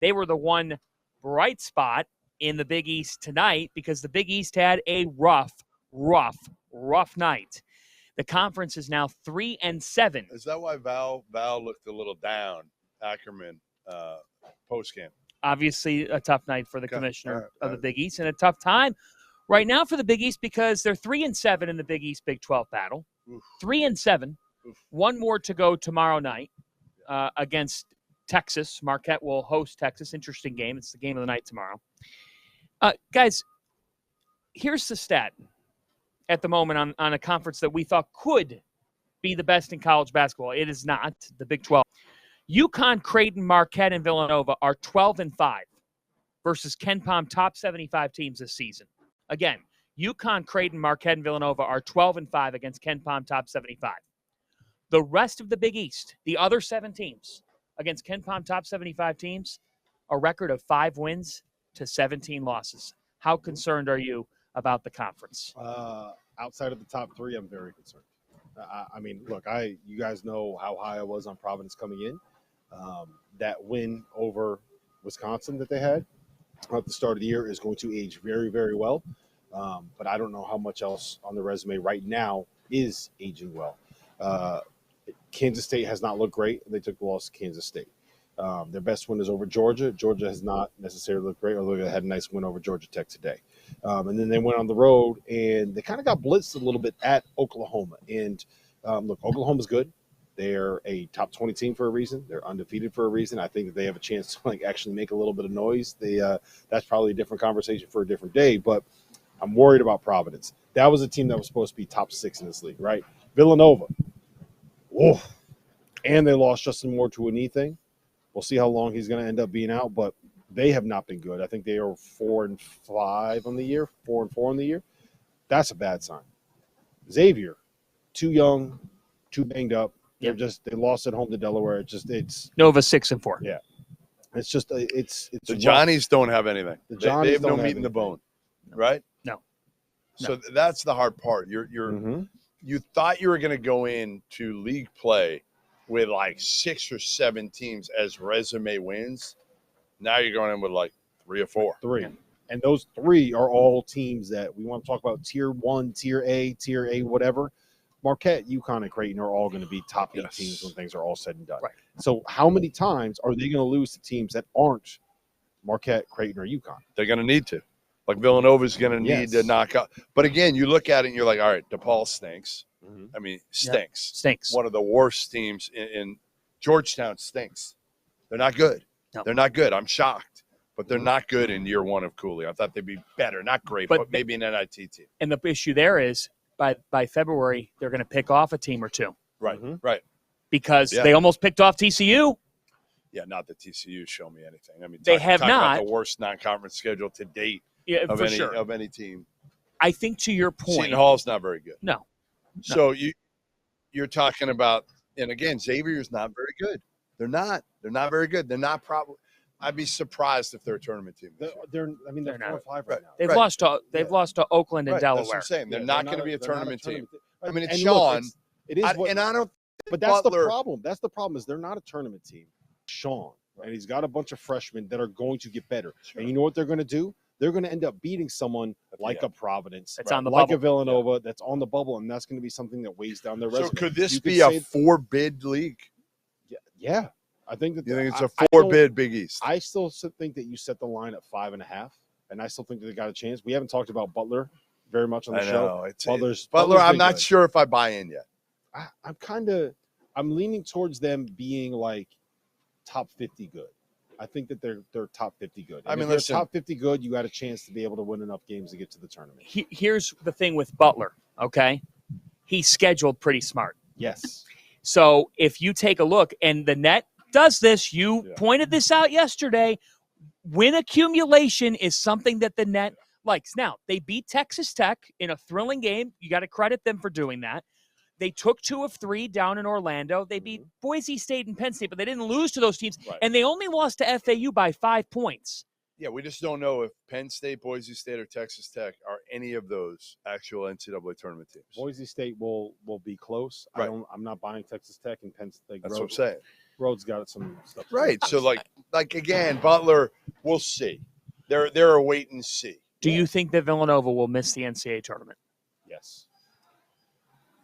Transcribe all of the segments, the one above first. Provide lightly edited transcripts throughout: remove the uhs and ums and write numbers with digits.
They were the one bright spot in the Big East tonight because the Big East had a rough night. The conference is now 3-7. Is that why Val looked a little down, Ackerman, post-game? Obviously, a tough night for the commissioner of the Big East and a tough time right now for the Big East because they're 3-7 in the Big East Big 12 battle. 3-7. One more to go tomorrow night against Texas. Marquette will host Texas. Interesting game. It's the game of the night tomorrow. Guys, here's the stat at the moment on a conference that we thought could be the best in college basketball. It is not, the Big 12. UConn, Creighton, Marquette, and Villanova are 12-5 versus KenPom top 75 teams this season. Again, UConn, Creighton, Marquette, and Villanova are 12-5 against KenPom top 75. The rest of the Big East, the other 7 teams against KenPom top 75 teams, a record of 5 wins to 17 losses. How concerned are you about the conference? Outside of the top 3, I'm very concerned. I mean, look, you guys know how high I was on Providence coming in. That win over Wisconsin that they had at the start of the year is going to age very, very well. But I don't know how much else on the resume right now is aging well. Kansas State has not looked great. They took the loss to Kansas State. Their best win is over Georgia. Georgia has not necessarily looked great, although they had a nice win over Georgia Tech today. And then they went on the road, and they kind of got blitzed a little bit at Oklahoma. And, look, Oklahoma's good. They're a top 20 team for a reason. They're undefeated for a reason. I think that they have a chance to actually make a little bit of noise. That's probably a different conversation for a different day, but I'm worried about Providence. That was a team that was supposed to be top 6 in this league, right? Villanova. Whoa. And they lost Justin Moore to a knee thing. We'll see how long he's going to end up being out, but they have not been good. I think they are 4-5 on the year, 4-4 on the year. That's a bad sign. Xavier, too young, too banged up. They lost at home to Delaware. It's Nova 6-4. Yeah, it's just it's the Johnnies don't have anything. They have no meat in the bone, right? No. So that's the hard part. You thought you were going to go into league play with like 6 or 7 teams as resume wins. Now you're going in with like 3 or 4. 3. And those 3 are all teams that we want to talk about tier 1, tier A, whatever. Marquette, UConn, and Creighton are all going to be top 8 teams when things are all said and done. Right. So how many times are they going to lose to teams that aren't Marquette, Creighton, or UConn? They're going to need to. Like Villanova's going to need to knock out. But again, you look at it and you're like, all right, DePaul stinks. I mean, stinks. Stinks. One of the worst teams in Georgetown stinks. They're not good. No. They're not good. I'm shocked. But they're not good in year 1 of Cooley. I thought they'd be better. Not great, but maybe an NIT team. And the issue there is by February, they're going to pick off a team or 2. Right, right. Because they almost picked off TCU. Yeah, not that TCU show me anything. I mean, they have not. About the worst non-conference schedule to date of any team. I think to your point. Seton Hall's not very good. No. So you're talking about, and again, Xavier's not very good. They're not very good. They're not probably. I'd be surprised if they're a tournament team. They're 4-5 right now. They've lost to Oakland and Delaware. That's what I'm saying. They're not going to be a tournament team. I mean, it's and Sean. Look, I don't. But that's the problem. That's the problem is they're not a tournament team. Sean, and he's got a bunch of freshmen that are going to get better. Sure. And you know what they're going to do? They're going to end up beating someone like a Providence, on the like bubble. A Villanova that's on the bubble, and that's going to be something that weighs down their resume. So could this be a 4-bid league? Yeah. I think that you think it's a 4-bid Big East. I still think that you set the line at 5.5, and I still think that they got a chance. We haven't talked about Butler very much on the show. Butler, I'm not sure if I buy in yet. I'm leaning towards them being like top 50 good. I think that they're top 50 good. And if they're top 50 good, you got a chance to be able to win enough games to get to the tournament. Here's the thing with Butler, okay? He's scheduled pretty smart. Yes. So if you take a look, and the net does this, you pointed this out yesterday, win accumulation is something that the net likes. Now, they beat Texas Tech in a thrilling game. You got to credit them for doing that. They took 2 of 3 down in Orlando. They beat Boise State and Penn State, but they didn't lose to those teams. Right. And they only lost to FAU by 5 points. Yeah, we just don't know if Penn State, Boise State, or Texas Tech are any of those actual NCAA tournament teams. Boise State will be close. Right. I'm not buying Texas Tech and Penn State. That's what I'm saying. Road's got some stuff. Right. So like again, Butler, we'll see. They're a wait and see. Do you think that Villanova will miss the NCAA tournament? Yes.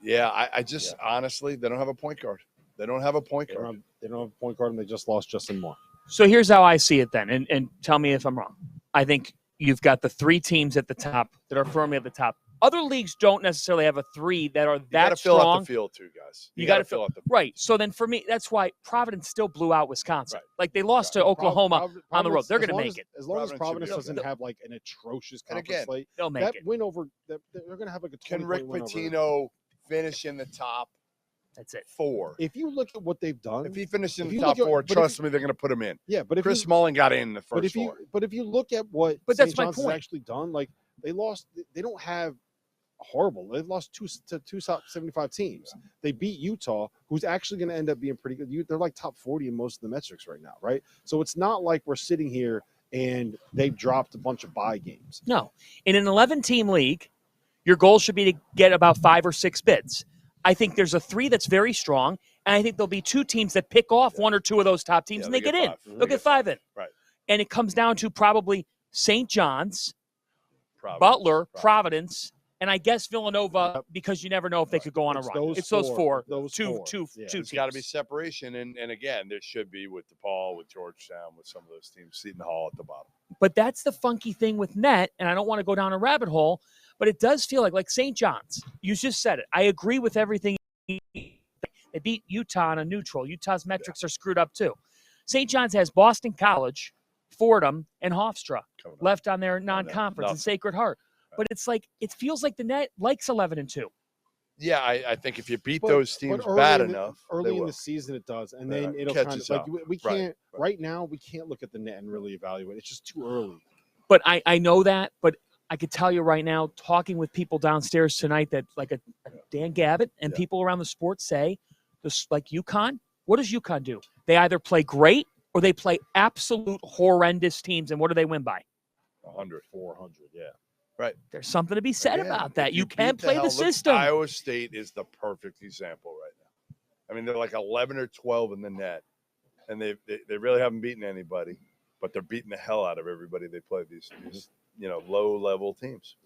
Yeah, I just honestly, they don't have a point guard. They don't have a point guard. They don't have a point guard, and they just lost Justin Moore. So here's how I see it then, and tell me if I'm wrong. I think you've got the 3 teams at the top that are firmly at the top. Other leagues don't necessarily have a 3 that are that strong. You got to fill out the field too, guys. You got to fill out the field. Right. So then for me, that's why Providence still blew out Wisconsin. Right. Like they lost to Oklahoma on the road. They're going to make it. As long as Providence doesn't have like an atrocious conference slate, they'll make it. That win over, they're going to have like a 20-point Can Rick win Pitino finish in the top? That's it. 4. If you look at what they've done, if he finished in the top 4, trust me, they're going to put him in. Yeah, but if Chris Smullen got in the first 4. But if you look at what St. John's has actually done, like they lost, they don't have horrible. They've lost to two top 75 teams. Yeah. They beat Utah, who's actually going to end up being pretty good. They're like top 40 in most of the metrics right now, right? So it's not like we're sitting here and they've dropped a bunch of bye games. No, in an 11-team league, your goal should be to get about 5 or 6 bids. I think there's a 3 that's very strong, and I think there'll be 2 teams that pick off 1 or 2 of those top teams, and they get in. They'll get 5 in. Right. And it comes down to probably St. John's, Butler, Providence, and I guess Villanova, because you never know if they could go on a run. It's those four. Two teams. There's got to be separation, and again, there should be with DePaul, with Georgetown, with some of those teams, Seton Hall at the bottom. But that's the funky thing with net, and I don't want to go down a rabbit hole, but it does feel like St. John's. You just said it. I agree with everything. They beat Utah on a neutral. Utah's metrics are screwed up too. St. John's has Boston College, Fordham, and Hofstra left on their non-conference and Sacred Heart. But it's like it feels like the net likes 11-2. Yeah, I think if you beat those teams bad enough, early in the season it does, and then it'll kind of like we can't right now. We can't look at the net and really evaluate. It's just too early. But I know that, but I could tell you right now, talking with people downstairs tonight, that like a Dan Gavitt and people around the sport say, this like UConn. What does UConn do? They either play great or they play absolute horrendous teams, and what do they win by? 100, 400, yeah. Right. There's something to be said about that. You can't play the system. Iowa State is the perfect example right now. I mean, they're like 11 or 12 in the net, and they really haven't beaten anybody, but they're beating the hell out of everybody they play, these low-level teams.